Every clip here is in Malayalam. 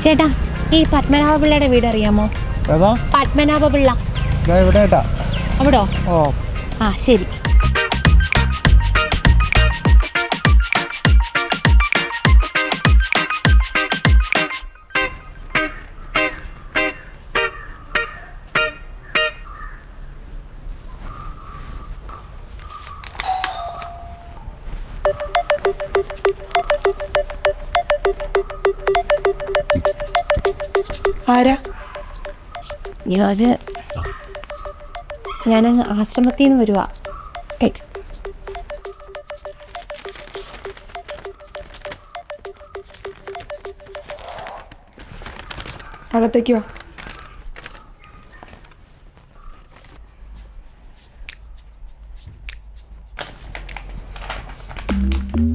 ചേട്ടാ, ഈ പത്മനാഭ പിള്ളയുടെ വീട് അറിയാമോ? പത്മനാഭ പിള്ള അവിടോ? ആ ശരി. ആരാ? ഞാനങ്ങ് ആശ്രമത്തിൽ നിന്ന് വരുവാ. അകത്തേക്ക് വാ.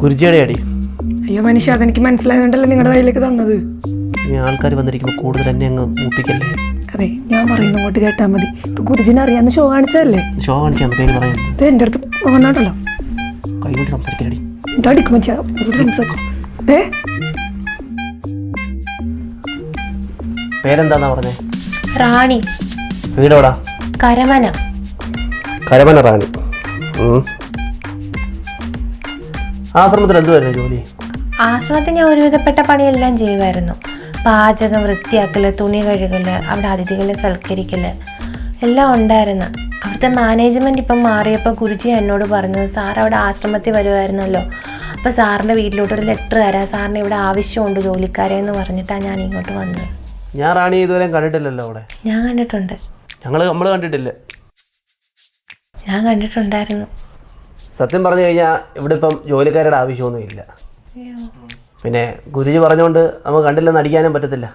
കുരിജിയുടെ അടി. അയ്യോ മനുഷ്യ, അതെനിക്ക് മനസ്സിലായതുകൊണ്ടല്ലേ നിങ്ങളുടെ കയ്യിലേക്ക് തന്നത്. ആൾക്കാർ വന്നിരിക്കുമ്പോൾ കൂടുതൽ എന്നെ അങ്ങ് മൂപ്പിക്കല്ലേ. അതെ, ഞാൻ പറയുന്നു അങ്ങോട്ട് കേട്ടാൽ മതി. ഇപ്പൊ ഗുരുജിനെ അറിയാന്ന് ഷോ കാണിച്ചതല്ലേ? ഷോ കാണിച്ചാൽ പേര് പറയാൻ എൻ്റെ അടുത്ത് വന്നാട്ടല്ലോ. കൈകൊണ്ട് സംസാരിക്കലടി. അടിക്കും മനുഷ്യ, സംസാരിക്കും. പേരെന്താന്നാ പറഞ്ഞേ? റാണി. വീടോടാ? കരമന. കരമന റാണി. ആശ്രമത്തിൽ എന്തുവായിരുന്നു ജോലി? ആശ്രമത്തിൽ ഞാൻ ഒരുവിധപ്പെട്ട പണിയെല്ലാം ചെയ്യുമായിരുന്നു. പാചകം, വൃത്തിയാക്കൽ, തുണി കഴുകൽ, അവിടെ അതിഥികളെ സൽക്കരിക്കൽ എല്ലാം ഉണ്ടായിരുന്നു. അവിടുത്തെ മാനേജ്മെൻറ്റ് ഇപ്പം മാറിയപ്പോൾ ഗുരുജി എന്നോട് പറഞ്ഞത്, സാർ അവിടെ ആശ്രമത്തിൽ വരുമായിരുന്നല്ലോ, അപ്പോൾ സാറിൻ്റെ വീട്ടിലോട്ടൊരു ലെറ്റർ തരാം, സാറിന് ഇവിടെ ആവശ്യമുണ്ട് ജോലിക്കാരെ എന്ന് പറഞ്ഞിട്ടാണ് ഞാൻ ഇങ്ങോട്ട് വന്നത്. ഞാൻ റാണി ഇതുവരെ കണ്ടിട്ടില്ലല്ലോ അവിടെ. ഞാൻ കണ്ടിട്ടുണ്ട്. നമ്മൾ കണ്ടിട്ടില്ല. ഞാൻ കണ്ടിട്ടുണ്ടായിരുന്നു. സത്യം പറഞ്ഞു കഴിഞ്ഞാൽ ഇവിടെ ഇപ്പം ജോലിക്കാരുടെ ആവശ്യമൊന്നുമില്ല. പിന്നെ ഗുരുജി പറഞ്ഞുകൊണ്ട് നമുക്ക് കണ്ടില്ലെന്ന് അടിക്കാനും പറ്റത്തില്ല.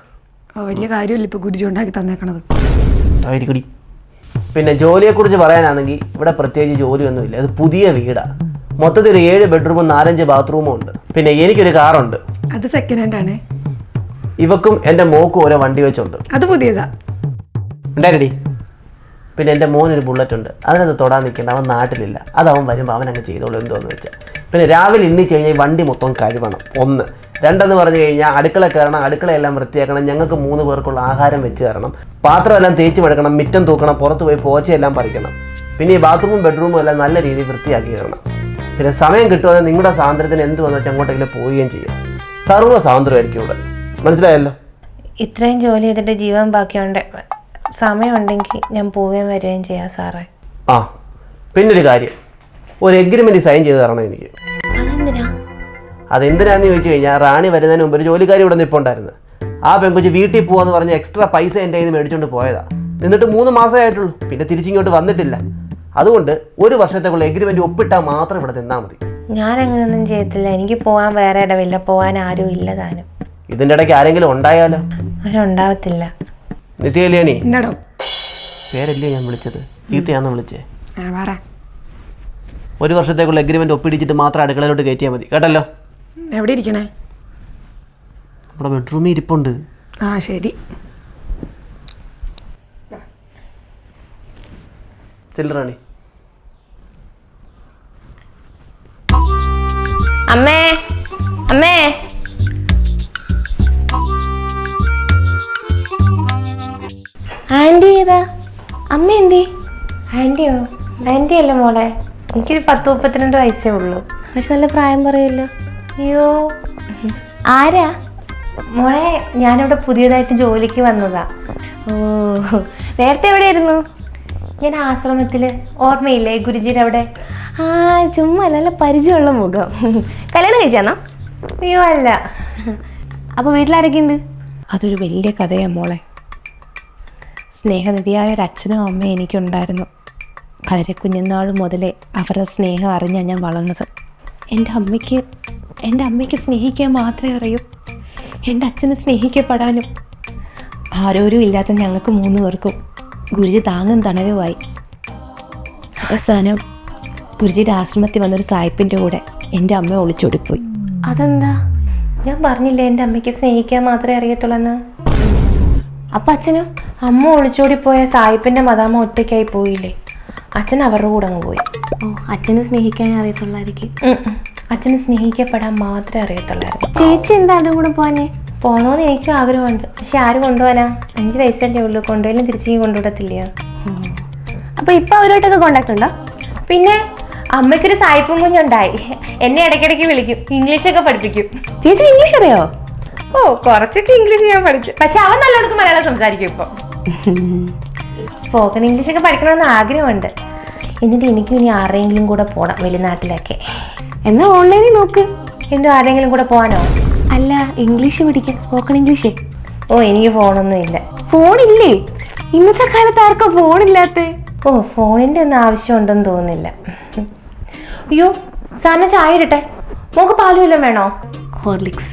വലിയ കാര്യമല്ല ഇപ്പൊ ഗുരുജി ഉണ്ടാക്കി തന്നേക്കണത്. പിന്നെ ജോലിയെക്കുറിച്ച് പറയാനാണെങ്കിൽ ഇവിടെ പ്രത്യേകിച്ച് ജോലിയൊന്നുമില്ല. അത് പുതിയ വീടാണ്. മൊത്തത്തിൽ 7 ബെഡ്റൂമും 4-5 ബാത്റൂമും ഉണ്ട്. പിന്നെ എനിക്കൊരു കാറുണ്ട്. അത് സെക്കൻഡ് ഹാൻഡ് ആണ്. ഇവക്കും എൻ്റെ മോക്കും ഓരോ വണ്ടി വെച്ചുണ്ട്. അത് പുതിയതാ. ഉണ്ടായിരടി. പിന്നെ എൻ്റെ മോനൊരു ബുള്ളറ്റ് ഉണ്ട്. അതിനകത്ത് തൊടാൻ നിൽക്കേണ്ട, അവൻ നാട്ടിലില്ല. അത് അവൻ വരുമ്പോൾ അവൻ അങ്ങ് ചെയ്തോളൂ എന്തോന്ന് വെച്ചാൽ. പിന്നെ രാവിലെ എണ്ണിച്ച് കഴിഞ്ഞാൽ ഈ വണ്ടി മൊത്തം കഴുകണം. 1. 2 പറഞ്ഞു കഴിഞ്ഞാൽ അടുക്കള കയറണം, അടുക്കളയെല്ലാം വൃത്തിയാക്കണം, ഞങ്ങൾക്ക് 3 പേർക്കുള്ള ആഹാരം വെച്ച് തരണം, പാത്രമെല്ലാം തേച്ച് വെക്കണം, മിറ്റം തൂക്കണം, പുറത്ത് പോയി പോച്ചയെല്ലാം പറിക്കണം. പിന്നെ ഈ ബാത്റൂമും ബെഡ്റൂമും എല്ലാം നല്ല രീതിയിൽ വൃത്തിയാക്കി ഇടണം. പിന്നെ സമയം കിട്ടുവാതെ നിങ്ങളുടെ സ്വാതന്ത്ര്യത്തിന് എന്ത് വന്നു വെച്ചാൽ അങ്ങോട്ടെങ്കിലും പോവുകയും ചെയ്യാം. സർവ്വ സ്വാതന്ത്ര്യമായിരിക്കും ഇവിടെ. മനസ്സിലായല്ലോ? ഇത്രയും ജോലി ചെയ്തിട്ട് ജീവൻ ബാക്കിയുണ്ട്, സമയമുണ്ടെങ്കിൽ ഞാൻ പോവുകയും വരികയും ചെയ്യാം സാറേ. ആ പിന്നൊരു കാര്യം, ഒരു എഗ്രിമെൻറ്റ് സൈൻ ചെയ്ത് തരണം എനിക്ക്. അതെന്തിനാ? അതെന്തിനാന്ന് ചോദിച്ചു കഴിഞ്ഞാൽ റാണി വരുന്നതിന് മുമ്പ് ഒരു ജോലിക്കാരി ഇവിടെ നിൽപ്പുണ്ടായിരുന്നു. ആ പെൺകുച്ച് വീട്ടിൽ പോകാന്ന് പറഞ്ഞ് എക്സ്ട്രാ പൈസ എൻ്റെ കയ്യിൽ നിന്ന് മേടിച്ചുകൊണ്ട് പോയതാ. എന്നിട്ട് 3 മാസമേ ആയിട്ടുള്ളൂ. പിന്നെ തിരിച്ചിങ്ങോട്ട് വന്നിട്ടില്ല. അതുകൊണ്ട് 1 വർഷത്തേക്കുള്ള എഗ്രിമെൻറ്റ് ഒപ്പിട്ടാൽ മാത്രം ഇവിടെ നിന്നാൽ മതി. ഞാൻ അങ്ങനെയൊന്നും ചെയ്യത്തില്ല. എനിക്ക് പോകാൻ വേറെ ഇടവില്ല, പോകാൻ ആരും ഇല്ല താനും. ഇതിൻ്റെ ഇടയ്ക്ക് ആരെങ്കിലും ഉണ്ടായാലോ? അവരുണ്ടാവത്തില്ല. നിത്യകല്യാണി എന്താടോ? പേരല്ലേ ഞാൻ വിളിച്ചത്, ചീത്തയാന്ന് വിളിച്ചേ. 1 വർഷത്തേക്കുള്ള എഗ്രിമെൻറ്റ് ഒപ്പിടിച്ചിട്ട് മാത്രം അടുക്കളയിലോട്ട് കയറ്റിയാൽ മതി, കേട്ടല്ലോ? എവിടെ ഇരിക്കണേ? നമ്മുടെ ബെഡ്റൂമിൽ ഇരിപ്പുണ്ട്. ആ ശരി. ചെല്ലറാണി. അമ്മേ, അമ്മേ. ആൻറ്റി ഏതാ? അമ്മ എന്തേ? ആൻറ്റിയോ? ആൻറ്റി അല്ല മോളെ, എനിക്കൊരു 10-32 വയസ്സേ ഉള്ളൂ. പക്ഷെ നല്ല പ്രായം പറയുമല്ലോ. അയ്യോ, ആരാ മോളെ? ഞാനിവിടെ പുതിയതായിട്ട് ജോലിക്ക് വന്നതാ. ഓ, നേരത്തെ എവിടെയായിരുന്നു? ഞാൻ ആശ്രമത്തിൽ, ഓർമ്മയില്ലേ ഗുരുജിയുടെ അവിടെ? ആ, ചുമ്മാ നല്ല പരിചയമുള്ള മുഖം. കല്യാണം കഴിച്ചാന്നോ? അയ്യോ അല്ല. അപ്പോൾ വീട്ടിലാരൊക്കെ ഉണ്ട്? അതൊരു വലിയ കഥയാണ് മോളെ. സ്നേഹനിധിയായ ഒരു അച്ഛനും അമ്മയും എനിക്കുണ്ടായിരുന്നു. വളരെ കുഞ്ഞുനാൾ മുതലേ അവരുടെ സ്നേഹം അറിഞ്ഞാണ് ഞാൻ വളർന്നത്. എൻ്റെ അമ്മയ്ക്ക് സ്നേഹിക്കാൻ മാത്രമേ അറിയൂ. എൻ്റെ അച്ഛനെ സ്നേഹിക്കപ്പെടാനും. ആരോരും ഇല്ലാത്ത ഞങ്ങൾക്ക് 3 പേർക്കും ഗുരുജി താങ്ങും തണലുമായി. അവസാനം ഗുരുജിയുടെ ആശ്രമത്തിൽ വന്നൊരു സായിപ്പിൻ്റെ കൂടെ എൻ്റെ അമ്മ ഒളിച്ചോടിപ്പോയി. അതെന്താ? ഞാൻ പറഞ്ഞില്ലേ എൻ്റെ അമ്മയ്ക്ക് സ്നേഹിക്കാൻ മാത്രമേ അറിയത്തുള്ളൂ. അപ്പം അച്ഛനും? അമ്മ ഒളിച്ചോടിപ്പോയ സായിപ്പിൻ്റെ മദാമ്മ ഒറ്റയ്ക്കായി പോയില്ലേ, അച്ഛൻ അവരുടെ കൂടെ അങ്ങ് പോയി. ഓ, അച്ഛനെ സ്നേഹിക്കാൻ അറിയത്തുള്ളായിരിക്കും. അച്ഛന് സ്നേഹിക്കപ്പെടാൻ മാത്രമേ അറിയത്തുള്ളായിരുന്നു. ചേച്ചി എന്താ അവരുടെ കൂടെ പോവാനേ? പോകണമെന്ന് എനിക്കും ആഗ്രഹമുണ്ട്. പക്ഷെ ആര് കൊണ്ടുപോകാനാ? 5 വയസ്സല്ലേ ഉള്ളൂ. കൊണ്ടുപോയാലും തിരിച്ചു കൊണ്ടുവിടത്തില്ലയോ? അപ്പൊ ഇപ്പൊ അവരോട്ടൊക്കെ കോണ്ടാക്ട് ഉണ്ടോ? പിന്നെ അമ്മയ്ക്കൊരു സായിപ്പും കുഞ്ഞുണ്ടായി. എന്നെ ഇടയ്ക്കിടയ്ക്ക് വിളിക്കും, ഇംഗ്ലീഷൊക്കെ പഠിപ്പിക്കും. ചേച്ചി ഇംഗ്ലീഷ് അറിയോ? ഓ, കുറച്ചൊക്കെ ഇംഗ്ലീഷ് ഞാൻ പഠിച്ചു. പക്ഷെ അവൻ നല്ലോണം മലയാളം സംസാരിക്കും ഇപ്പൊ. സ്പോക്കൺ ഇംഗ്ലീഷ് ഒക്കെ പഠിക്കണമെന്ന് ആഗ്രഹമുണ്ട്. എന്നിട്ട് എനിക്കും ഇനി ആരെങ്കിലും കൂടെ പോകണം വെളിനാട്ടിലൊക്കെ. എന്നാ ഓൺലൈനിൽ നോക്ക്. എന്തോ ആരെങ്കിലും കൂടെ പോകാനോ? അല്ല, ഇംഗ്ലീഷ് പഠിക്കാൻ, സ്പോക്കൺ ഇംഗ്ലീഷ്. ഓ, എനിക്ക് ഫോണൊന്നും ഇല്ല. ഫോണില്ലേ? ഇന്നത്തെ കാലത്ത് ആർക്കാ ഫോണില്ലാത്ത? ഓ, ഫോണിന്റെ ഒന്നും ആവശ്യമുണ്ടെന്ന് തോന്നുന്നില്ല. അയ്യോ, സാറിന് ചായ ഇടട്ടെ? മോക്ക് പാലും എല്ലാം വേണോ? ഹോർലിക്സ്.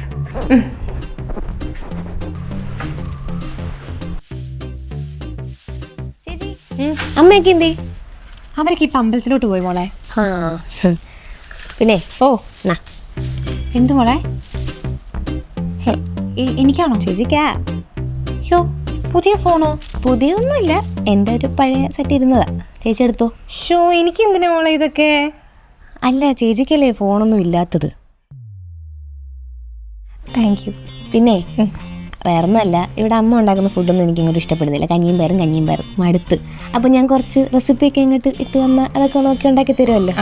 ചേച്ചി, അമ്മയൊക്കെ എന്തേ? അവരൊക്കെ ഇപ്പൊ അമ്പലത്തിലോട്ട് പോയി മോളെ. പിന്നെ എന്ത് മോളെ? എനിക്കാണോ? ചേച്ചിക്കാ. യോ, പുതിയ ഫോണോ? പുതിയൊന്നുമില്ല, എൻ്റെ ഒരു പഴയ സെറ്റ് ഇരുന്നതാ. ചേച്ചി എടുത്തോ. ഷോ, എനിക്ക് എന്തിനാ മോളെ ഇതൊക്കെ? അല്ല, ചേച്ചിക്കല്ലേ ഫോണൊന്നും ഇല്ലാത്തത്. Thank you. പിന്നെ വേറൊന്നുമല്ല, ഇവിടെ അമ്മ ഉണ്ടാക്കുന്ന ഫുഡൊന്നും എനിക്ക് ഇങ്ങോട്ട് ഇഷ്ടപ്പെടുന്നില്ല. കഞ്ഞിയും പയറും മടുത്ത്. അപ്പം ഞാൻ കുറച്ച് റെസിപ്പിയൊക്കെ ഇങ്ങോട്ട് ഇട്ട് വന്നാൽ അതൊക്കെ നോക്കി ഉണ്ടാക്കി തരുമല്ലോ.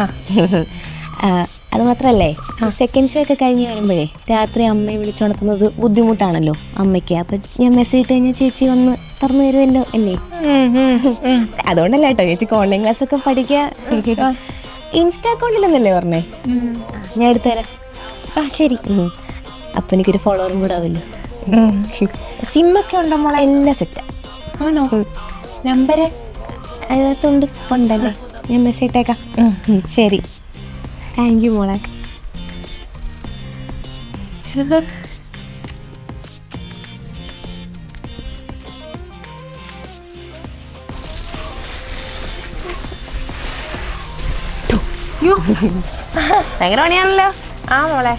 അത് മാത്രമല്ലേ, സെക്കൻഡ് ഷോ ഒക്കെ കഴിഞ്ഞ് വരുമ്പോഴേ രാത്രി അമ്മയെ വിളിച്ചുണർത്തുന്നത് ബുദ്ധിമുട്ടാണല്ലോ അമ്മയ്ക്ക്. അപ്പം ഞാൻ മെസ്സേജ് ഇട്ട് കഴിഞ്ഞാൽ ചേച്ചി വന്ന് തുറന്നു തരുമല്ലോ അല്ലേ? അതുകൊണ്ടല്ല കേട്ടോ ചേച്ചിക്ക് ഓൺലൈൻ ക്ലാസ് ഒക്കെ പഠിക്കുക. ഇൻസ്റ്റാ അക്കൗണ്ടിലെന്നല്ലേ പറഞ്ഞേ? ഞാൻ എടുത്തുതരാം. ശരി. അപ്പം എനിക്കൊരു ഫോളോവറും കൂടെ ആവില്ല. സിമ്മൊക്കെ ഉണ്ടോ മോളെ? എല്ലാം സെറ്റാ. ആണോ? നമ്പര് അതിനകത്തുണ്ട്. ഉണ്ടല്ലേ? ഞാൻ മെസ്സേജ് ഇട്ടേക്കാം. ശരി. താങ്ക് യു മോളെ. ഭയങ്കര പണിയാണല്ലോ. ആ മോളെ,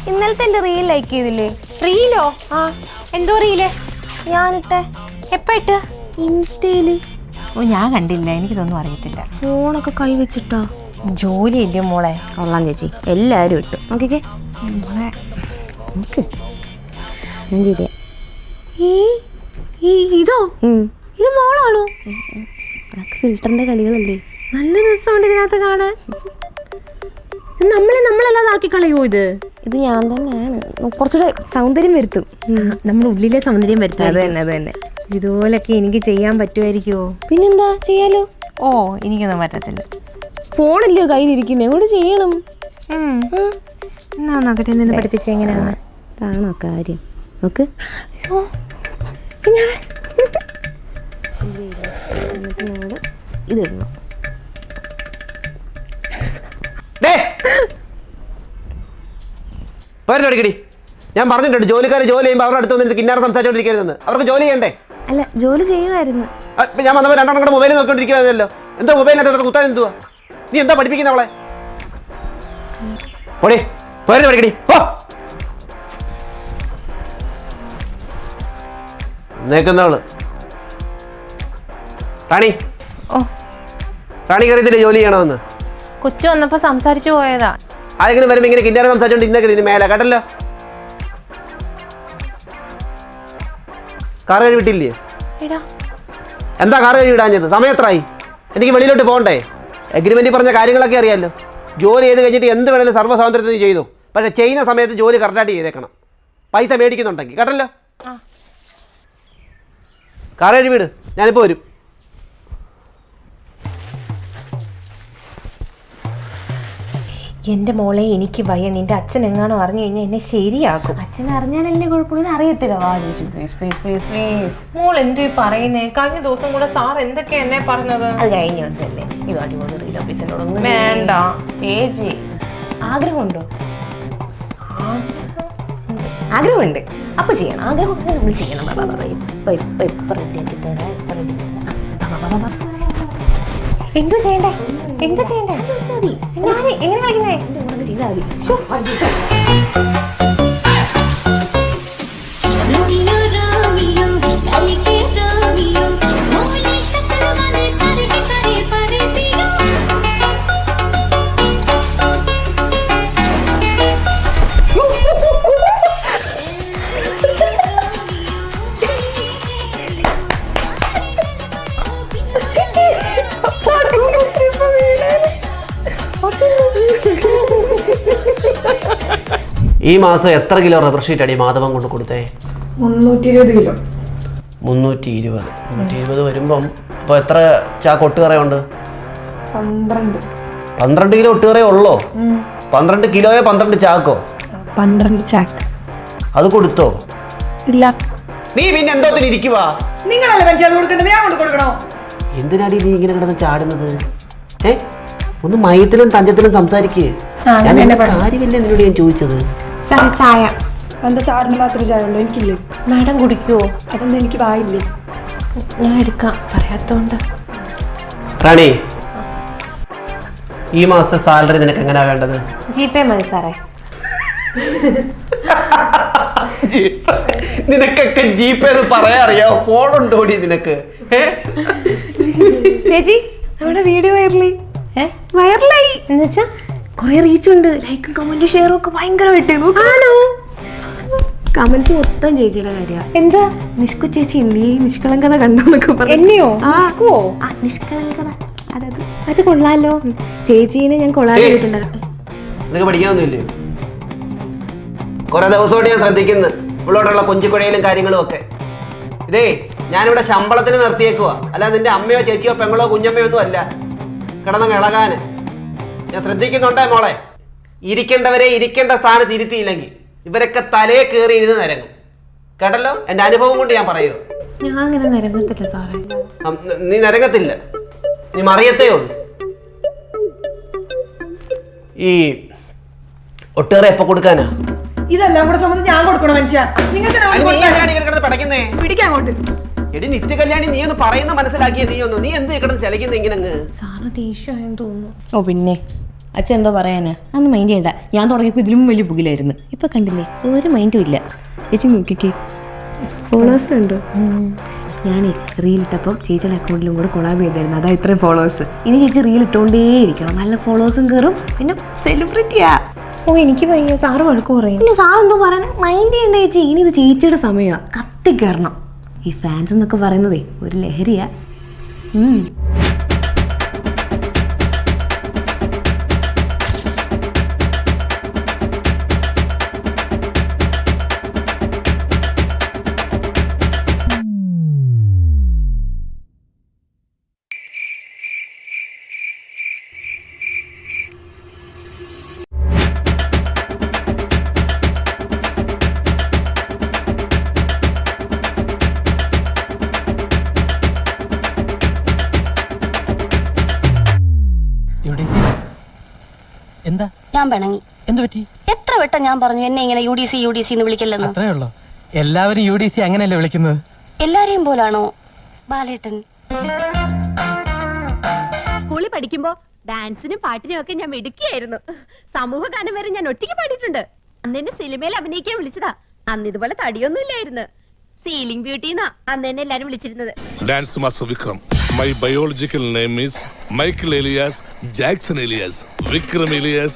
ഇന്നലത്തെ എൻ്റെ റീൽ ലൈക്ക് ചെയ്തില്ലേ? റീലോ? ആ, എന്തോ റീല്? ഞാനിട്ടെ. എപ്പ ഇട്ട്? ഇൻസ്റ്റയില്. ഓ, ഞാൻ കണ്ടില്ല, എനിക്കിതൊന്നും അറിയത്തില്ല. ഫോണൊക്കെ കൈ വെച്ചിട്ടോ? ജോലിയില്ലേ മോളെ? കൊള്ളാം ചേച്ചി, എല്ലാവരും ഇട്ടു. നോക്കിക്കേ മോളെ, നോക്ക്. ഞാൻ ചെയ്തേ. ഇതോ? ഇത് മോളാണോ? ഫിൽറ്ററിന്റെ കളികളല്ലേ? നല്ല രസമുണ്ട് ഇതിനകത്ത് കാണാൻ. നമ്മളല്ലാതെ ആക്കി കളയോ ഇത്? ഇത് ഞാൻ തന്നെയാണ്. കുറച്ചുകൂടെ സൗന്ദര്യം വരുത്തും. നമ്മുടെ ഉള്ളിലെ സൗന്ദര്യം വരുത്തും. അത് തന്നെ. ഇതുപോലൊക്കെ എനിക്ക് ചെയ്യാൻ പറ്റുമായിരിക്കുമോ? പിന്നെന്താ, ചെയ്യാലോ. ഓ, എനിക്കൊന്നും പറ്റത്തില്ല. ഫോണല്ലോ കയ്യിലിരിക്കുന്നത്, എങ്ങോട്ട് ചെയ്യണം? എന്നാ നോക്കട്ടെ, നിന്ന് പഠിപ്പിച്ച എങ്ങനെയാന്ന്. കാണോ കാര്യം. നോക്ക്. ഇതിടണം. അടിക്കടി ഞാൻ പറഞ്ഞിട്ടുണ്ട്, ജോലിക്കാർ ജോലി ചെയ്യുമ്പോൾ അവരുടെ അടുത്ത് വന്നിട്ട് കിന്നാറ് സംസാരിച്ചോണ്ടിരിക്കരുതെന്ന്. അവർക്ക് ജോലി ചെയ്യണ്ടേ? അല്ല, ജോലി ചെയ്യുമായിരുന്നു. ഞാൻ വന്നപ്പോൾ രണ്ടെണ്ണം കൂടെ മൊബൈലിൽ നോക്കിക്കൊണ്ടിരിക്കുകയാണല്ലോ. എന്തോ മൊബൈലിനകത്ത് കുത്താൻ എന്തുവാ? നീ എന്താ പഠിപ്പിക്കുന്ന അവളെ? ഓടി പോരെ പഠിക്കടി. നിൽക്കുന്നവള് റാണി. ഓ, റാണി കറിയത്തില്ലേ ജോലി ചെയ്യണമെന്ന്? കൊച്ചു വന്നപ്പോ സംസാരിച്ചു പോയതാ. ആരെങ്കിലും വരുമ്പോ ഇങ്ങനെ കിന്നാരം സംസാരിച്ചോണ്ട് ഇന്നൊക്കെ ഇതിന് മേലെ കേട്ടല്ലോ. കാർ കഴുകി വിട്ടില്ലേ? എന്താ കാർ കഴുകി വിടാഞ്ഞത്? സമയം എത്രയായി? എനിക്ക് വെളിയിലോട്ട് പോകണ്ടേ? എഗ്രിമെന്റിൽ പറഞ്ഞ കാര്യങ്ങളൊക്കെ അറിയാമല്ലോ. ജോലി ചെയ്ത് കഴിഞ്ഞിട്ട് എന്ത് വേണേലും സർവ്വ സ്വാതന്ത്ര്യത്തിന് ചെയ്തു. പക്ഷേ ചെയ്യുന്ന സമയത്ത് ജോലി കറക്റ്റായിട്ട് ചെയ്തേക്കണം. പൈസ മേടിക്കുന്നുണ്ടെങ്കിൽ കേട്ടല്ലോ. കാർ കഴുകി വിട്, ഞാനിപ്പോൾ വരും. എന്റെ മോളെ, എനിക്ക് വയ്യ. നിന്റെ അച്ഛൻ എങ്ങാണോ അറിഞ്ഞു കഴിഞ്ഞാൽ എന്നെ ശരിയാക്കും. അച്ഛൻ അറിഞ്ഞാലല്ലേ കുഴപ്പമില്ല. അറിയത്തില്ല. പ്ലീസ്. മോൾ എന്തോ പറയുന്നേ? കഴിഞ്ഞ ദിവസം കൂടെ സാർ എന്തൊക്കെയാ എന്നെ പറഞ്ഞത്? അത് കഴിഞ്ഞ ദിവസമല്ലേ. ഇത് അടിപൊളി റീൽ ഓഫീസിനോടൊന്നും വേണ്ട ചേച്ചി. ആഗ്രഹമുണ്ടോ? ആഗ്രഹമുണ്ട്. അപ്പൊ ചെയ്യണം. ആഗ്രഹം നമ്മൾ ചെയ്യണം. ഇപ്പൊ റെഡിയാക്കി തരാം. എന്തോ ചെയ്യണ്ടേ? ഞാൻ എങ്ങനെ കളിക്കുന്നേ? ചെയ്താൽ മതി. ഈ മാസം എത്ര കിലോ റബ്ബർ ഷീറ്റ് അടി മാധവൻ കൊണ്ട് കൊടുത്തേ? 320 കിലോ. 320 വരുമ്പം അപ്പോൾ എത്ര ചാക്ക് ഒട്ടുകറയുണ്ട്? 12 കിലോ ഒട്ടുകറയേ ഉള്ളോ? 12 കിലോയോ 12 ചാക്കോ? 12 ചാക്ക്. അത് കൊടുത്തോ? ഇല്ല. നീ പിന്നെ എന്തോത്തിന് ഇരിക്കുവാ? നിങ്ങളല്ലേ മനുഷ്യ അത് കൊടുക്കേണ്ടത്, ഞാൻ കൊണ്ട് കൊടുക്കണോ? എന്തിനാടി നീ ഇങ്ങനെ കിടന്ന് ചാടുന്നത്? ഒന്ന് മയത്തിലും തഞ്ചത്തിലും സംസാരിക്കേ. കാര്യമില്ല നിന്നോട് ഞാൻ ചോദിച്ചത്. സാറേ ചായ. എന്താ സാറിന് മാത്രമേ ചായ ഉള്ളൂ? എനിക്കില്ലേ. മാഡം കുടിക്കുവോ? അതൊന്നും എനിക്ക് വായില്ലേ. ഞാൻ എടുക്കാം, പറയാത്തോണ്ട്. റാണി, ഈ മാസത്തെ സാലറി നിനക്ക് എങ്ങനെയാ വേണ്ടത്? ജിപേ മതി സാറേ. നിനക്കൊക്കെ ജിപേ എന്ന് പറയാ അറിയാവോ? ഫോണുണ്ടോടി നിനക്ക്? ചേച്ചി നമ്മുടെ വീഡിയോ വൈറലായി. വൈറലായി എന്നുവെച്ചാ കുറെ റീച്ച് ഉണ്ട്, ലൈക്കും കമന്റും ഷെയറും ഒക്കെ ഭയങ്കരമായിട്ട്. ആണോ? കമന്റ്സ് മൊത്തം ചേച്ചിയുടെ കാര്യമാണ്. എന്താ നിഷ്കു ചേച്ചി നീ നിഷ്കളങ്കത കണ്ടോന്നൊക്കെ പറഞ്ഞു. എന്നെയോ? നിഷ്കളങ്കത അത് കൊള്ളാലോ. ചേച്ചീനെ ഞാൻ കൊള്ളാതെ ചെയ്തിട്ടുണ്ടായിരുന്നു. നിനക്ക് പഠിക്കാനൊന്നുമില്ലേ? കുറെ ദിവസമായിട്ട് ഞാൻ ശ്രദ്ധിക്കുന്നു ഇവളോടുള്ള കൊഞ്ചിക്കുഴയിലും കാര്യങ്ങളും ഒക്കെ. ഇതേ ഞാനിവിടെ ശമ്പളത്തിന് നിർത്തിയേക്കുവാ, അല്ല നിന്റെ അമ്മയോ ചേച്ചിയോ പെങ്ങളോ കുഞ്ഞമ്മയോ ഒന്നും അല്ല കിടന്നങ്ങ് ഇളകാന്. ഞാൻ ശ്രദ്ധിക്കുന്നുണ്ടേ മോളെ. ഇരിക്കേണ്ടവരെ ഇരിക്കേണ്ട സ്ഥാനത്ത് ഇരുത്തിയില്ലെങ്കിൽ ഇവരൊക്കെ തലയെ കയറി ഇരുന്ന് നിരങ്ങും. കേട്ടല്ലോ? എൻ്റെ അനുഭവം കൊണ്ട് ഞാൻ പറയുക. ഞാൻ അങ്ങനെ നിരങ്ങത്തില്ല സാറേ. നീ നിരങ്ങത്തില്ല, നീ മറിയത്തേ ഉള്ളൂ. ഈ ഒട്ടേറെ എപ്പോ കൊടുക്കാനാ? ഇതെല്ലാം കൂടെ സംബന്ധിച്ച് ഞാൻ കൊടുക്കണോ മനുഷ്യ? പടയ്ക്കുന്നേ പിടിക്കാൻ കൊണ്ട്. എടി നിത്യ കല്യാണി, നീ ഒന്ന് പറയുന്ന മനസ്സിലാക്കിയ നീ എന്ത് കിടന്ന് ചലിക്കുന്ന ഇങ്ങനെ? സാറിന് ദേഷ്യമായെന്ന് തോന്നുന്നു. ഓ പിന്നെ അച്ഛൻ എന്തോ പറയാനാ? അന്ന് മൈൻഡ് ചെയ്യണ്ട. ഞാൻ തുടങ്ങിയപ്പോൾ ഇതിലും വലിയ പുകിലായിരുന്നു. ഇപ്പൊ കണ്ടില്ലേ, ഒരു മൈൻഡും ഇല്ല. ചേച്ചി നോക്കിക്കേ, ഫോളോവേഴ്സ് ഉണ്ടോ? ഞാനേ റീലിട്ടപ്പം ചേച്ചിയുടെ അക്കൗണ്ടിലും കൂടെ കൊളാബ് ചെയ്തായിരുന്നു. അതാ ഇത്രയും ഫോളോവേഴ്സ്. ഇനി ചേച്ചി റീൽ ഇട്ടുകൊണ്ടേ ഇരിക്കണം, നല്ല ഫോളോവേഴ്സും കയറും, പിന്നെ സെലിബ്രിറ്റിയാ. ഓ എനിക്ക് വയ്യ, സാറ് വഴക്ക് പറയും. പിന്നെ സാർ എന്തോ പറയാൻ മൈൻഡ് ചെയ്യണ്ട ചേച്ചി. ഇനി ഇത് ചേച്ചിയുടെ സമയമാണ്, കത്തിക്കയറണം. ഈ ഫാൻസ് എന്നൊക്കെ പറയുന്നതേ ഒരു ലഹരിയാ. എന്താ? ഞാൻ പിണങ്ങി. എന്ത് പറ്റി? എത്ര വട്ടം ഞാൻ പറഞ്ഞു എന്നെ ഇങ്ങനെ യു ഡി സി എന്ന് വിളിക്കല്ലെന്ന്. അത്രേ ഉള്ളൂ. എല്ലാവരും യു ഡി സി അങ്ങനെയല്ലേ വിളിക്കുന്നത്? എല്ലാരെയും പോലാണോ ബാലേട്ടൻ? സ്കൂളിൽ പഠിക്കുമ്പോ ഡാൻസിനും പാട്ടിനും ഒക്കെ ഞാൻ മിടുക്കിയായിരുന്നു. സമൂഹ ഗാനം വരെ ഞാൻ ഒറ്റയ്ക്ക് പാടിയിട്ടുണ്ട്. അന്ന് എന്നെ സിനിമയിൽ അഭിനയിക്കാൻ വിളിച്ചതാ. അന്ന് ഇതുപോലെ തടിയൊന്നും ഇല്ലായിരുന്നു. സീലിംഗ് ബ്യൂട്ടി എന്നാ അന്ന് എന്നെ എല്ലാരും വിളിച്ചിരുന്നത്. Dance master Vikram. My biological name is Michael Elias Jackson Elias Vikram Elias.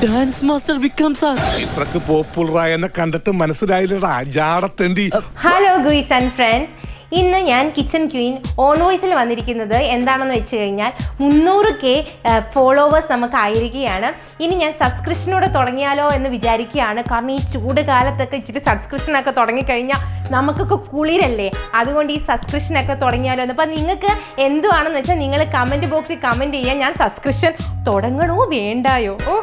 Dance master Vikram sir. ഇത്രക്ക് പോപ്പുലറായ എന്നെ കണ്ടിട്ട് മനസ്സിലായില്ലടാ ജാടത്തേണ്ടി. ഹലോ ഗുയ്സ് ആൻഡ് ഫ്രണ്ട്സ്, ഇന്ന് ഞാൻ കിച്ചൺ ക്വീൻ ഓൺ വോയിസിൽ വന്നിരിക്കുന്നത് എന്താണെന്ന് വെച്ച് കഴിഞ്ഞാൽ 300K ഫോളോവേഴ്സ് നമുക്ക് ആയിരിക്കുകയാണ്. ഇനി ഞാൻ സബ്സ്ക്രിപ്ഷനോടെ തുടങ്ങിയാലോ എന്ന് വിചാരിക്കുകയാണ്. കാരണം ഈ ചൂട് കാലത്തൊക്കെ ഇച്ചിരി സബ്സ്ക്രിപ്ഷനൊക്കെ തുടങ്ങിക്കഴിഞ്ഞാൽ നമുക്കൊക്കെ കുളിരല്ലേ, അതുകൊണ്ട് ഈ സബ്സ്ക്രിപ്ഷനൊക്കെ തുടങ്ങിയാലോ എന്ന്. അപ്പം നിങ്ങൾക്ക് എന്തുവാണെന്ന് വെച്ചാൽ നിങ്ങൾ കമൻറ്റ് ബോക്സിൽ കമൻറ്റ് ചെയ്യാൻ. ഞാൻ സബ്സ്ക്രിപ്ഷൻ തുടങ്ങണോ വേണ്ടായോ? Oh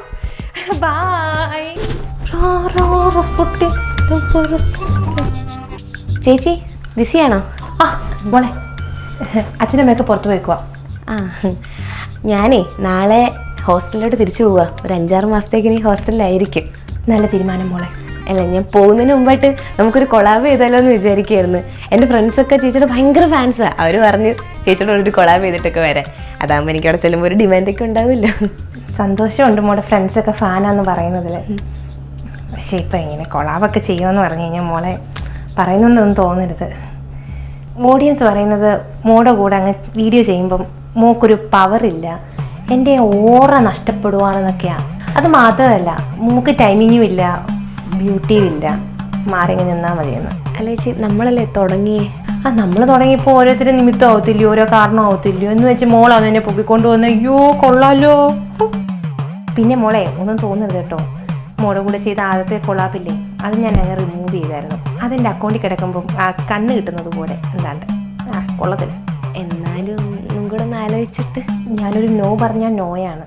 by. ചേച്ചി ബിസിയാണോ? ആ മോളെ, അച്ഛനമ്മയൊക്കെ പുറത്ത് പോയിക്കുവാ. ആ ഞാനേ നാളെ ഹോസ്റ്റലിലോട്ട് തിരിച്ചു പോവുക. ഒരു 5-6 മാസത്തേക്ക് ഇനി ഹോസ്റ്റലിലായിരിക്കും. നല്ല തീരുമാനം മോളെ. അല്ല, ഞാൻ പോകുന്നതിന് മുമ്പായിട്ട് നമുക്കൊരു കൊളാബ് ചെയ്താലോ എന്ന് വിചാരിക്കുകയായിരുന്നു. എൻ്റെ ഫ്രണ്ട്സൊക്കെ ചേച്ചിയുടെ ഭയങ്കര ഫാൻസാണ്. അവർ പറഞ്ഞ് ചേച്ചിയുടെ ഒരു കൊളാബ് ചെയ്തിട്ടൊക്കെ വരാം. അതാകുമ്പോൾ എനിക്ക് അവിടെ ചെല്ലുമ്പോൾ ഒരു ഡിമാൻഡൊക്കെ ഉണ്ടാവുമല്ലോ. സന്തോഷമുണ്ട് മോളെ ഫ്രണ്ട്സൊക്കെ ഫാനാന്ന് പറയുന്നതിൽ. പക്ഷേ ഇപ്പം ഇങ്ങനെ കൊളാബൊക്കെ ചെയ്യുമെന്ന് പറഞ്ഞു കഴിഞ്ഞാൽ മോളെ പറയുന്നൊന്നും തോന്നരുത്. ഓഡിയൻസ് പറയുന്നത് മോടെ കൂടെ അങ്ങ് വീഡിയോ ചെയ്യുമ്പം മോക്കൊരു പവറില്ല, എൻ്റെ ഓറ നഷ്ടപ്പെടുവാണെന്നൊക്കെയാണ്. അത് മാത്രമല്ല മോക്ക് ടൈമിങ്ങും ഇല്ല, ബ്യൂട്ടിയും ഇല്ല, മാറിങ്ങി നിന്നാൽ മതിയെന്ന്. അല്ല ചേച്ചി, നമ്മളല്ലേ തുടങ്ങിയേ? നമ്മൾ തുടങ്ങിയപ്പോൾ ഓരോരുത്തരും നിമിത്തം ആവത്തില്ലയോ, ഓരോ കാരണം ആവത്തില്ലയോ എന്ന് വെച്ച് മോളാണ് എന്നെ പൊക്കിക്കൊണ്ട് വന്ന്. അയ്യോ കൊള്ളാലോ. പിന്നെ മോളെ ഒന്നും തോന്നരുത് കേട്ടോ, മോളുടെ കൂടെ ചെയ്ത ആദ്യത്തെ കൊളാബില്ലേ, അത് ഞാൻ അങ്ങ് റിമൂവ് ചെയ്തായിരുന്നു. അതെൻ്റെ അക്കൗണ്ടിൽ കിടക്കുമ്പം ആ കണ്ണ് കിട്ടുന്നത് പോലെ എന്താണ്ട് കൊള്ളത്തില്ല. എന്നാലും ഒന്നും കൂടെ ഒന്ന് ആലോചിച്ചിട്ട്. ഞാനൊരു നോ പറഞ്ഞാൽ നോയാണ്.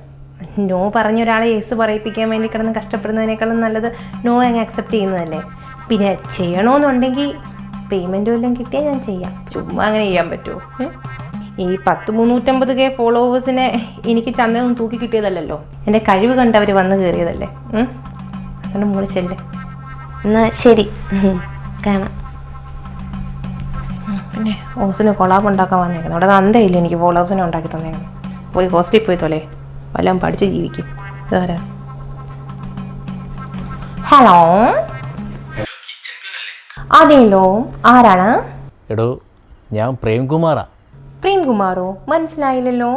നോ പറഞ്ഞ ഒരാളെ യേസ് പറയിപ്പിക്കാൻ വേണ്ടി കിടന്ന് കഷ്ടപ്പെടുന്നതിനേക്കാളും നല്ലത് നോ അങ്ങ് അക്സെപ്റ്റ് ചെയ്യുന്നതല്ലേ. പിന്നെ ചെയ്യണമെന്നുണ്ടെങ്കിൽ പേയ്മെൻറ്റ് വല്ലതും കിട്ടിയാൽ ഞാൻ ചെയ്യാം. ചുമ്മാ അങ്ങനെ ചെയ്യാൻ പറ്റുമോ? ഈ 350K ഫോളോവേഴ്സിനെ എനിക്ക് ചന്തയൊന്നും തൂക്കി കിട്ടിയതല്ലല്ലോ. എൻ്റെ കഴിവ് കണ്ടവർ വന്ന് കയറിയതല്ലേ. അതുകൊണ്ട് മോള് ചെല്ലേ. എന്നാൽ ശരി, കാണാം. പിന്നെ ഓസിന് കൊളാബ് ഉണ്ടാക്കാൻ വന്നേക്കുന്നത് അവിടെ അന്തയില്ല. എനിക്ക് ഫോളോവേഴ്സിനെ ഉണ്ടാക്കി തന്നേക്കണം. പോയി ഹോസ്റ്റലിൽ പോയി തൊലേ, വല്ലതും പഠിച്ച് ജീവിക്കും. ഇതാരാ? ഹലോ, അതെല്ലോ, ആരാണ്? എടോ, ഞാൻ പ്രേംകുമാറാ. പ്രേംകുമാറോ? മനസ്സിലായില്ലല്ലോ.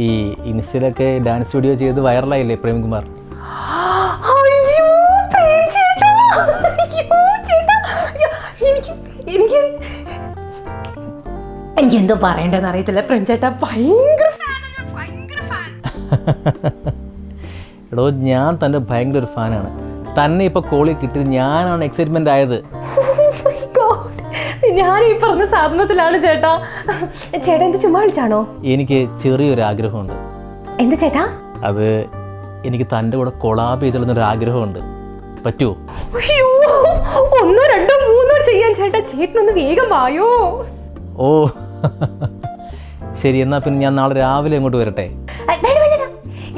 ഈ ഇൻസ്റ്റയിലൊക്കെ ഡാൻസ് വീഡിയോ ചെയ്ത് വൈറലായില്ലേ പ്രേംകുമാർ? അയ്യോ, പ്രേം ചേട്ടാ. അയ്യോ ചേട്ടാ, എനിക്ക് എന്തോ പറയണ്ടെന്ന് അറിയത്തില്ല. പ്രേം ചേട്ടാ ഭയങ്കര ഫാൻ. എടോ, ഞാൻ തൻ്റെ ഭയങ്കര ഒരു ഫാനാണ്. തന്നെ ഇപ്പോൾ കോളിൽ കിട്ടിയത് ഞാനാണ് എക്സൈറ്റ്മെൻ്റ് ആയത്. ഞാൻ ഈ പറഞ്ഞ സാധനത്തിലാണ് ചേട്ടാ. ചേട്ടാ എന്ത് ചുമ്മാ വിളിച്ചാണോ? എനിക്ക് ചെറിയൊരു ആഗ്രഹമുണ്ട്. എന്ത് ചേട്ടാ? അത് എനിക്ക് തൻ്റെ കൂടെ കൊളാബ് ചെയ്തുള്ളൊരു ആഗ്രഹമുണ്ട്. പറ്റുമോ? അയ്യോ, 1, 2, 3 ചെയ്യാൻ ചേട്ടാ. ചേട്ടനൊന്ന് വേഗം വായോ. ഓ ശരി, എന്നാൽ പിന്നെ ഞാൻ നാളെ രാവിലെ അങ്ങോട്ട് വരട്ടെ.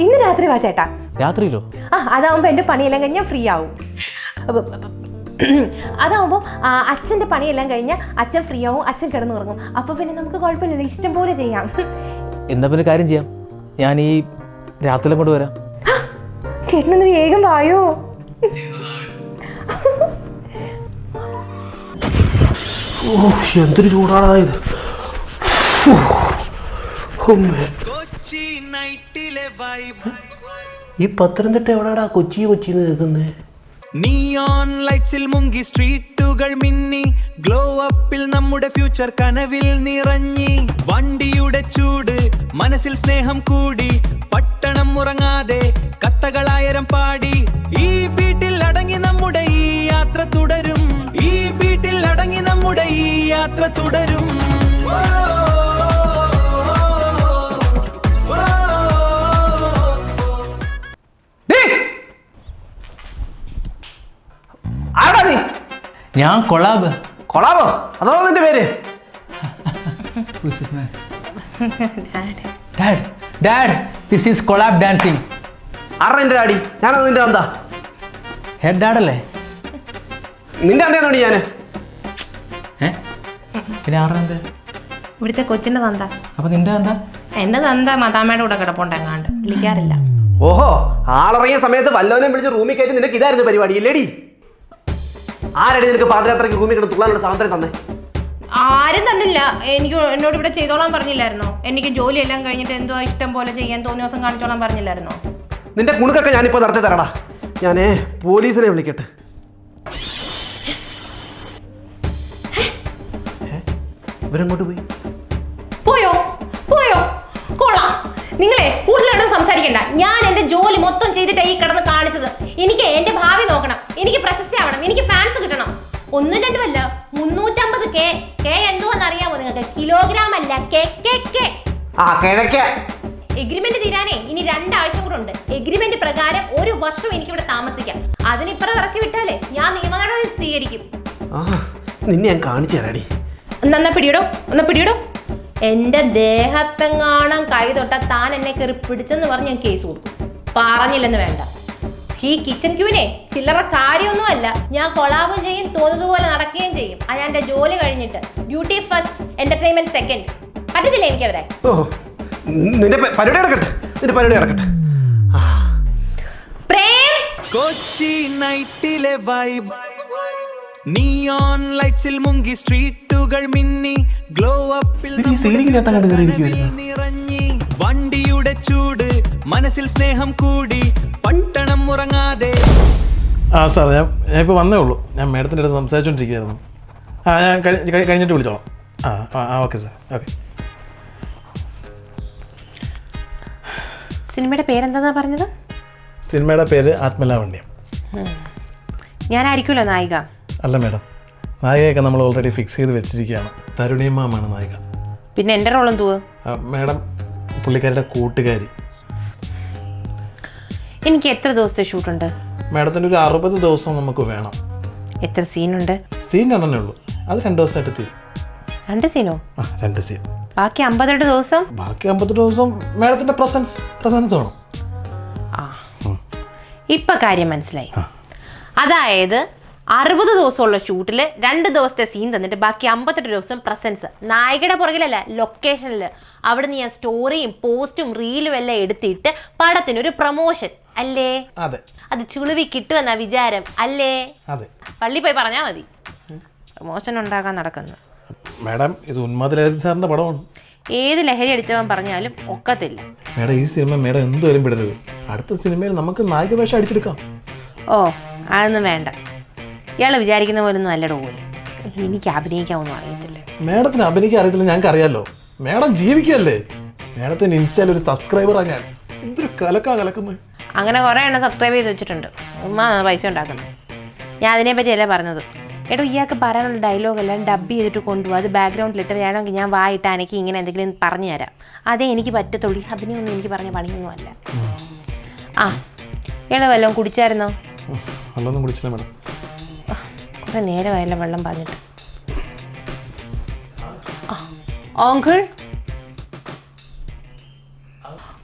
ഇന്ന് രാത്രി വാ ചേട്ടാ. രാത്രിയിലോ? അതാവുമ്പോൾ എൻ്റെ പണിയെല്ലാം കഴിഞ്ഞാൽ ഫ്രീ ആവും. അതാവുമ്പോൾ അച്ഛൻ്റെ പണിയെല്ലാം കഴിഞ്ഞാൽ അച്ഛൻ ഫ്രീ ആവും, അച്ഛൻ കിടന്നുറങ്ങും. അപ്പോൾ പിന്നെ നമുക്ക് കുഴപ്പമില്ലല്ലോ, ഇഷ്ടം പോലെ ചെയ്യാം. എന്താ പിന്നെ കാര്യം ചെയ്യാം, ഞാൻ ഈ രാത്രി അങ്ങോട്ട് വരാം. ചേട്ടനൊന്ന് വേഗം വായോ. എന്തൊരു ചൂടാണത്. ഈ പത്തനംതിട്ട എവിടെടാ കൊച്ചിന്ന് കേൾക്കുന്നേ? നിയോൺ ലൈറ്റ്സിൽ മുങ്ങി സ്ട്രീറ്റുകൾ മിന്നി, ഗ്ലോ അപ്പിൽ നമ്മുടെ ഫ്യൂച്ചർ കനവിൽ നിറഞ്ഞി. വണ്ടിയുടെ ചൂട് മനസ്സിൽ സ്നേഹം കൂടി, പട്ടണം ഉറങ്ങാതെ കത്തകളായിരം പാടി. ഈ ബീട്ടിൽ അടങ്ങി നമ്മുടെ ഈ യാത്ര തുടരും. ഈ ബീട്ടിൽ അടങ്ങി നമ്മുടെ ഈ യാത്ര തുടരും. ഞാൻ കൊളാബ്. കൊളാബോ? അതോ നിന്റെ പേര്? Dad, this is collab dancing. ആരാ നിന്റെ ഡാഡി? ഞാനത് നിന്റെ എന്താ? ഹെഡ് ഡാഡല്ലേ? നിന്റെ എന്താ ഞാന്? പിന്നെ ആരുടെ എന്താ? ഇവിടുത്തെ കൊച്ചിൻ്റെ തന്ത. അപ്പൊ നിന്റെ എന്താ? എൻ്റെ തന്ത മതാമ്മയുടെ കൂടെ കിടപ്പുണ്ടെങ്ങാണ്ട്, വിളിക്കാറില്ല. ഓഹോ, ആളിറങ്ങിയ സമയത്ത് വല്ലവനെയും വിളിച്ച് റൂമിൽ കയറ്റി നിനക്ക് ഇതായിരുന്നു പരിപാടി ഇല്ലേടി? ആരടി നിനക്ക് പാതിരാത്രിക്ക് റൂമിൽ കിടന്ന് തുള്ളാനുള്ള സ്വാതന്ത്ര്യം തന്നെ? ആരും തന്നില്ല. എന്നോട് ഇവിടെ ചെയ്തോളാൻ പറഞ്ഞില്ലായിരുന്നോ? എനിക്ക് ജോലിയെല്ലാം കഴിഞ്ഞിട്ട് എന്തോ ഇഷ്ടം പോലെ ചെയ്യാൻ തോന്നിയ ദിവസം കാണിച്ചോളാൻ പറഞ്ഞില്ലായിരുന്നോ? നിന്റെ കുണുക്കൊക്കെ ഞാനിപ്പോൾ നടത്തി തരടാ. ഞാനേ പോലീസിനെ വിളിക്കട്ടെ. ഇവരെങ്ങോട്ട് പോയോ? കൊള്ളാം. നിങ്ങളെ കൂടുതലായിട്ട് സംസാരിക്കണ്ട. ഞാൻ എന്റെ ജോലി മൊത്തം ചെയ്തിട്ട് ഈ കിടന്ന് കാണിച്ചത്. എനിക്ക് എന്റെ ഭാവി നോക്കണം, എനിക്ക് പ്രശസ്തി ആവണം, എനിക്ക് ഫാൻസ് കിട്ടണം. 1, 2 അല്ല, 350K. എന്തോന്ന് അറിയാമോ നിങ്ങൾക്ക്? കിലോഗ്രാം അല്ല, എഗ്രിമെന്റ് തീരാനേ ഇനി 2 ആഴ്ച കൂടെ ഉണ്ട്. എഗ്രിമെന്റ് പ്രകാരം 1 വർഷം എനിക്ക് ഇവിടെ താമസിക്കാം. അതിനിപ്പുറം ഇറക്കി വിട്ടാലേ ഞാൻ നിയമ നടപടി സ്വീകരിക്കും. നിന്നെ ഞാൻ കാണിച്ചു തരാടി. ഒന്ന് പിടിയിടോ. എന്റെ ദേഹത്തെങ്ങാണം കൈ തൊട്ട താൻ എന്നെ കയറി പിടിച്ചെന്ന് പറഞ്ഞ് ഞാൻ കേസ് കൊടുക്കും. പറഞ്ഞില്ലെന്ന് വേണ്ട. ഈ കിച്ചൺ ക്യൂവിനെ ചില്ലറ കാര്യമൊന്നും അല്ല. ഞാൻ കൊളാബും ചെയ്യും, തോന്നുന്നതുപോലെ നടക്കുകയും ചെയ്യും. അത് ഞാൻ എന്റെ ജോലി കഴിഞ്ഞിട്ട്. Duty first, entertainment second. പറ്റത്തില്ല എനിക്ക് അവരെ. നിന്റെ പരിപാടി നടക്കട്ടെ. പ്രേം, കൊച്ചി നൈറ്റിലെ വൈബ്, നിയോൺ ലൈറ്റ്സിൽ മുങ്ങി സ്ട്രീറ്റുകൾ മിന്നി, ഗ്ലോ അപ്പിൽ നിറഞ്ഞി. വണ്ടിയുടെ ചൂട് മനസ്സിൽ സ്നേഹം കൂടി, പട്ടണം ഉറങ്ങാതെ. സാർ, ഞാൻ ഇപ്പോൾ വന്നേ ഉള്ളൂ. ഞാൻ മേഡത്തിൻ്റെ അടുത്ത് സംസാരിച്ചുകൊണ്ടിരിക്കുകയായിരുന്നു. ഞാൻ കഴിഞ്ഞിട്ട് വിളിച്ചോളാം. Okay sir, okay. സിനിമയുടെ പേരെന്താ പറഞ്ഞത്? സിനിമയുടെ പേര് ആത്മലാവണ്യം. ഞാനായിരിക്കുമല്ലോ നായിക. അല്ല മേഡം, നായികയൊക്കെ നമ്മൾ ഓൾറെഡി ഫിക്സ് ചെയ്ത് വെച്ചിരിക്കുകയാണ്. തരുണിയമ്മാണ് നായിക. പിന്നെ എൻ്റെ റോൾ എന്തുവാ? മേഡം പുള്ളിക്കാരുടെ കൂട്ടുകാരി. എനിക്ക് എത്ര ദിവസത്തെ ഷൂട്ടുണ്ട്? മേഡത്തിൻ്റെ ഒരു 60 ദിവസം നമുക്ക് വേണം. എത്ര സീനുണ്ട്? സീൻ 2 ഉള്ളൂ, അത് 2 ദിവസമായിട്ട് തീരും. 2 സീനോ? 2 സീൻ. ബാക്കി 52 ദിവസം? ബാക്കി 52 ദിവസം മേഡത്തിൻ്റെ പ്രസൻസ് വേണം. ആ, ഇപ്പൊ കാര്യം മനസ്സിലായി. അതായത് 60 ദിവസമുള്ള ഷൂട്ടിൽ 2 ദിവസത്തെ സീൻ തന്നിട്ട് ബാക്കി 58 ദിവസം പ്രസൻസ്. നായികയുടെ പുറകിലല്ല, ലൊക്കേഷനിൽ. അവിടുന്ന് ഞാൻ സ്റ്റോറിയും പോസ്റ്റും റീലും എല്ലാം എടുത്തിട്ട് പടത്തിനൊരു പ്രൊമോഷൻ അല്ലേ? അതെ. അത് ചുളുവി കിട്ടുമെന്നാ വിചാരം അല്ലേ? അതെ. പള്ളി പോയി പറഞ്ഞാൽ മതി. പ്രൊമോഷൻ ഉണ്ടാക്കാൻ നടക്കുന്നു. മേഡം, ഇത് ഉന്മാദ ലഹരി സാറിൻ്റെ പടമാണ്. ഏത് ലഹരി അടിച്ചവൻ പറഞ്ഞാലും ഒക്കത്തില്ല. മേഡം, ഈ സിനിമ മേഡം എന്തുവരും വിടരുത്. അടുത്ത സിനിമയിൽ നമുക്ക് നായിക വേഷം അടിച്ചെടുക്കാം. ഓ, അതൊന്നും വേണ്ട. ഇയാൾ വിചാരിക്കുന്ന പോലൊന്നും അല്ലടോ പോയി. എനിക്ക് അഭിനയിക്കാമൊന്നും അറിയത്തില്ല. മേഡത്തിന് അഭിനയിക്കാൻ അറിയത്തില്ല, ഞങ്ങൾക്ക് അറിയാമല്ലോ. മേഡം ജീവിക്കല്ലേ. മേഡത്തിന് ഇൻസ്റ്റയിൽ ഒരു സബ്സ്ക്രൈബറാണ് ഞാൻ. എന്തൊരു കലക്കുന്നത്. അങ്ങനെ കുറേ എണ്ണം സബ്സ്ക്രൈബ് ചെയ്ത് വെച്ചിട്ടുണ്ട്. ഉമ്മ പൈസ ഉണ്ടാക്കുന്നത്. ഞാൻ അതിനെപ്പറ്റിയല്ല പറഞ്ഞത്. എടോ, ഇയാൾക്ക് പറയാനുള്ള ഡയലോഗെല്ലാം ഡബ് ചെയ്തിട്ട് കൊണ്ടുപോകും. അത് ബാക്ക്ഗ്രൗണ്ടിലിട്ട് വേണമെങ്കിൽ ഞാൻ വായിട്ട് എനിക്ക് ഇങ്ങനെ എന്തെങ്കിലും പറഞ്ഞു തരാം. അതേ എനിക്ക് പറ്റത്തുള്ളൂ. അഭിനയൊന്നും എനിക്ക് പറഞ്ഞ പണിയൊന്നും അല്ല. ആ, ഇയാളെ വല്ലതും കുടിച്ചായിരുന്നോ? വെള്ളമൊന്നും കുടിച്ചില്ല മേഡം. കുറേ നേരമായല്ലോ വെള്ളം പറഞ്ഞിട്ട്. അങ്കിൾ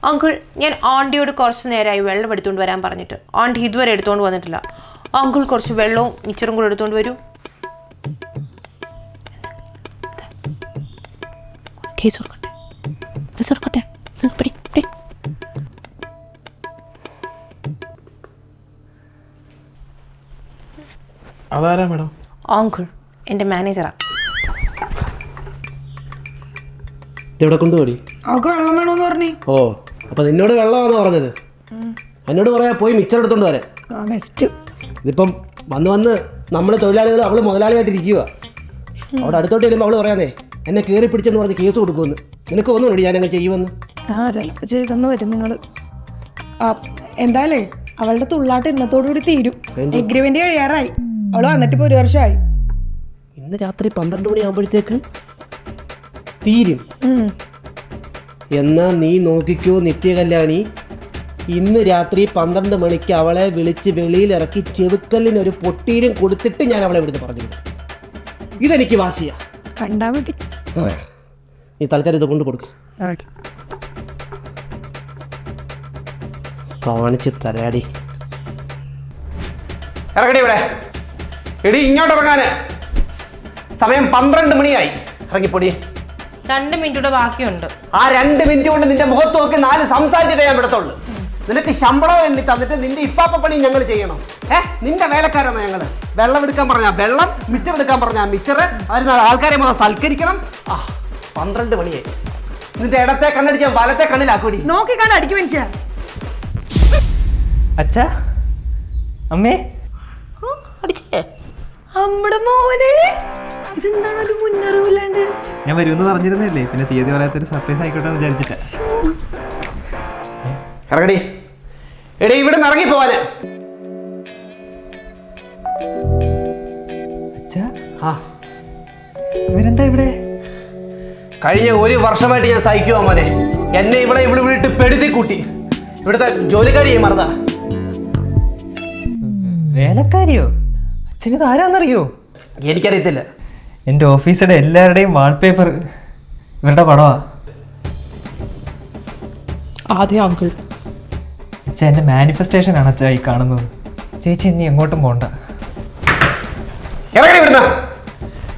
അങ്കിൾ, ഞാൻ ആണ്ടിയോട് കുറച്ച് നേരമായി വെള്ളം എടുത്തുകൊണ്ട് വരാൻ പറഞ്ഞിട്ട്. ആണ്ടി ഇതുവരെ എടുത്തുകൊണ്ട് വന്നിട്ടില്ല. അങ്കിൾ കുറച്ച് വെള്ളവും മിച്ചറും കൂടെ എടുത്തുകൊണ്ട് വരൂ. അതാരാ മേഡം? അങ്കിൾ എൻ്റെ മാനേജറാ. ഇതെവിടെ കൊണ്ടുപോടി? അവൾക്ക് വെള്ളം വേണമെന്ന് പറഞ്ഞേ. ഓ, അപ്പൊ നിന്നോട് വെള്ളമാണെന്ന് പറഞ്ഞത്? എന്നോട് പറയാ പോയി മിച്ചർ എടുത്തോണ്ട് വരാൻ. ബെസ്റ്റ്. ഇതിപ്പം വന്ന് നമ്മൾ തൊഴിലാളികൾ അവള് മുതലാളിയായിട്ടിരിക്കുക. അവിടെ അടുത്തോട്ട് ചെല്ലുമ്പോൾ അവള് പറയാന്നേ എന്നെ കയറി പിടിച്ചെന്ന് പറഞ്ഞ് കേസ് കൊടുക്കുമെന്ന്. നിനക്ക് ഒന്നുകൂടി ഞാനങ്ങനെ ചെയ്യുമെന്ന്. ചിലപ്പോൾ ചെയ്തെന്ന് വരും നിങ്ങൾ. എന്തായാലേ അവളുടെ തുള്ളാട്ട് ഇന്നത്തോടുകൂടി തീരും. എഗ്രിമെന്റ് കഴിയാറായി. അവള് വന്നിട്ട് ഇപ്പോൾ 1 വർഷമായി. ഇന്ന് രാത്രി 12 മണിയാകുമ്പോഴത്തേക്ക് തീരും. എന്നാ നീ നോക്കിക്കോ നിത്യകല്യാണി, ഇന്ന് രാത്രി 12 മണിക്ക് അവളെ വിളിച്ച് വെളിയിലിറക്കി ചെവുക്കല്ലിനൊരു പൊട്ടീരും കൊടുത്തിട്ട് ഞാൻ അവളെ ഇവിടുന്ന് പറഞ്ഞു. ഇതെനിക്ക് വാശിയാ. കണ്ടാ മതി. നീ തൽക്കാലം ഇത് കൊണ്ട് കൊടുക്കും. കാണിച്ച് തരാടി. ഇറങ്ങടി ഇവിടെ. എടി ഇങ്ങോട്ട് ഇറങ്ങാന്. സമയം 12 മണിയായി. ഇറങ്ങിപ്പൊടി. 2 മിനിറ്റ് ബാക്കിയുണ്ട്. ആ 2 മിനിറ്റ് കൊണ്ട് നിന്റെ മുഖത്ത് നോക്കി 4 സംസാരിച്ചിട്ടേ ഞാൻ വിടത്തുള്ളൂ. നിനക്ക് ശമ്പളം എണ്ണി തന്നിട്ട് നിന്റെ ഇപ്പാപ്പ പണി ഞങ്ങൾ ചെയ്യണം. നിന്റെ വേലക്കാരാണ് ഞങ്ങള്. വെള്ളം എടുക്കാൻ പറഞ്ഞാ വെള്ളം, മിച്ചർ എടുക്കാൻ പറഞ്ഞാ മിച്ചർ. അവർ ആൾക്കാരെ മുതൽ സൽക്കരിക്കണം. 12 മണിയായി. നിന്റെ ഇടത്തെ കണ്ണടിച്ച വലത്തെ കണ്ണിലാക്കൂടി. നോക്കി കണ്ട് അടിക്കും മനുഷ്യ. അച്ഛാ, അമ്മേ, അടിച്ചേ നമ്മുടെ മോനെ. ഇതെന്താണ് ഒരു മുന്നറിവില്ലാണ്ട്? ഞാൻ വരുമെന്ന് പറഞ്ഞിരുന്നില്ലേ, പിന്നെ തീയതി പറയാത്തൊരു സർപ്രൈസ് ആയിക്കോട്ടെ എന്ന് വിചാരിച്ചിട്ടാ. ഇറങ്ങടി. എടേ ഇവിടെ നിന്ന് ഇറങ്ങി പോവാന്. അച്ഛാ, ഇവരെന്താ ഇവിടെ? കഴിഞ്ഞ 1 വർഷമായിട്ട് ഞാൻ സഹിക്കുവാ മോനെ. എന്നെ ഇവിടെ വിട്ട് പെടുത്തി കൂട്ടി. ഇവിടുത്തെ ജോലിക്കാരിയെ മറന്നാ. വേലക്കാരിയോ? അച്ഛനിത് ആരാന്നറിയോ? എനിക്കറിയത്തില്ല. എൻ്റെ ഓഫീസിലെ എല്ലാവരുടെയും വാൾപേപ്പർ ഇവരുടെ പടവാ. ആദ്യം അങ്കിൾ. അച്ഛാ, എൻ്റെ മാനിഫെസ്റ്റേഷൻ ആണ് അച്ഛാ ഈ കാണുന്നത്. ചേച്ചി ഇനി എങ്ങോട്ടും പോണ്ട. ഇറങ്ങി ഇവിടുന്ന്.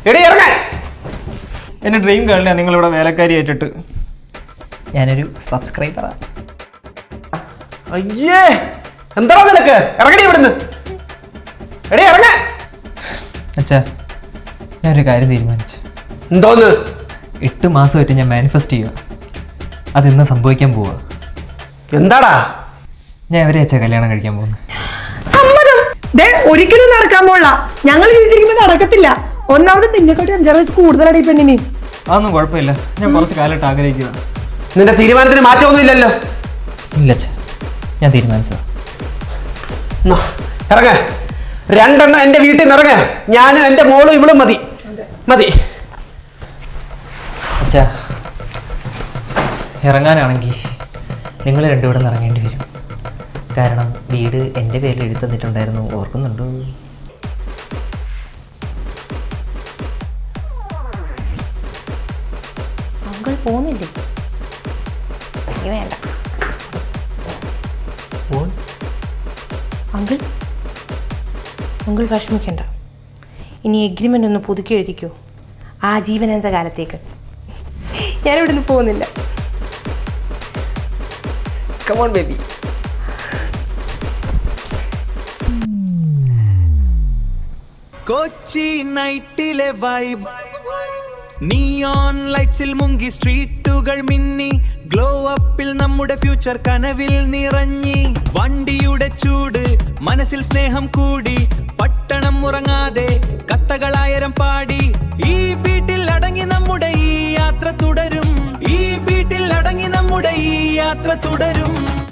എടി ഇറങ്ങാൻ. എൻ്റെ ഡ്രീം ഗേളിനെ നിങ്ങളിവിടെ വേലക്കാരി ആയിട്ടിട്ട്. ഞാനൊരു സബ്സ്ക്രൈബറാ. അയ്യേ, എന്താ നിനക്ക്? ഇറങ്ങടി ഇവിടുന്ന്. എടി ഇറങ്ങാൻ. അച്ഛാ, ഞാനൊരു കാര്യം തീരുമാനിച്ചു. എന്തോന്ന്? 8 മാസമായിട്ട് ഞാൻ മാനിഫെസ്റ്റ് ചെയ്യുക. അതിന്ന് സംഭവിക്കാൻ പോവുക. എന്താടാ? ഞാൻ എവരെ അച്ഛാ കല്യാണം കഴിക്കാൻ പോകുന്നു. സമ്മതം. ഒരിക്കലും നടക്കാൻ പോള. ഞങ്ങൾ ജീവിച്ചിരിക്കുമ്പോൾ നടക്കത്തില്ല. ഒന്നാമത് നിന്നെക്കാട്ടി 5 വയസ്സ് കൂടുതലാണ് ഈ പെണ്ണിന്. അതൊന്നും കുഴപ്പമില്ല. ഞാൻ കുറച്ച് കാലമായിട്ട് ആഗ്രഹിക്കുക. നിന്റെ തീരുമാനത്തിന് മാറ്റമൊന്നും ഇല്ലല്ലോ? ഇല്ല അച്ഛാ, ഞാൻ തീരുമാനിച്ചത്. ഇറങ്ങ. രണ്ടെണ്ണം എൻ്റെ വീട്ടിൽ നിന്ന് ഇറങ്ങ. ഞാനും എൻ്റെ മോളും ഇവളും മതി. മതി. അച്ഛാ, ഇറങ്ങാനാണെങ്കിൽ നിങ്ങൾ രണ്ടുകൂടെ നിന്ന് ഇറങ്ങേണ്ടി വരും. കാരണം വീട് എൻ്റെ പേരിൽ എഴുതി തന്നിട്ടുണ്ടായിരുന്നു, ഓർക്കുന്നുണ്ടോ? അങ്കിൾ പോകുന്നില്ലേ? വേണ്ട അങ്കിൾ, അങ്കിൾ വിഷമിക്കണ്ട. ഇനി എഗ്രിമെൻ്റ് ഒന്ന് പുതുക്കി എഴുതിക്കോ, ആജീവനാന്ത കാലത്തേക്ക്. ഞാനിവിടെ നിന്ന് പോകുന്നില്ല. Come on, baby. കൊച്ചി നൈറ്റിലെ വൈബ്, നിയോൺ ലൈറ്റ്സിൽ മുങ്ങി സ്ട്രീറ്റുകൾ മിന്നി, ഗ്ലോ അപ്പിൽ നമ്മുടെ ഫ്യൂച്ചർ കനവിൽ നിറഞ്ഞി, വണ്ടിയുടെ ചൂട് മനസ്സിൽ സ്നേഹം കൂടി, പട്ടണം ഉറങ്ങാതെ കത്തകളായിരം പാടി, ഈ ബീട്ടിൽ അടങ്ങി നമ്മുടെ ഈ യാത്ര തുടരും, ഈ ബീട്ടിൽ അടങ്ങി നമ്മുടെ ഈ യാത്ര തുടരും.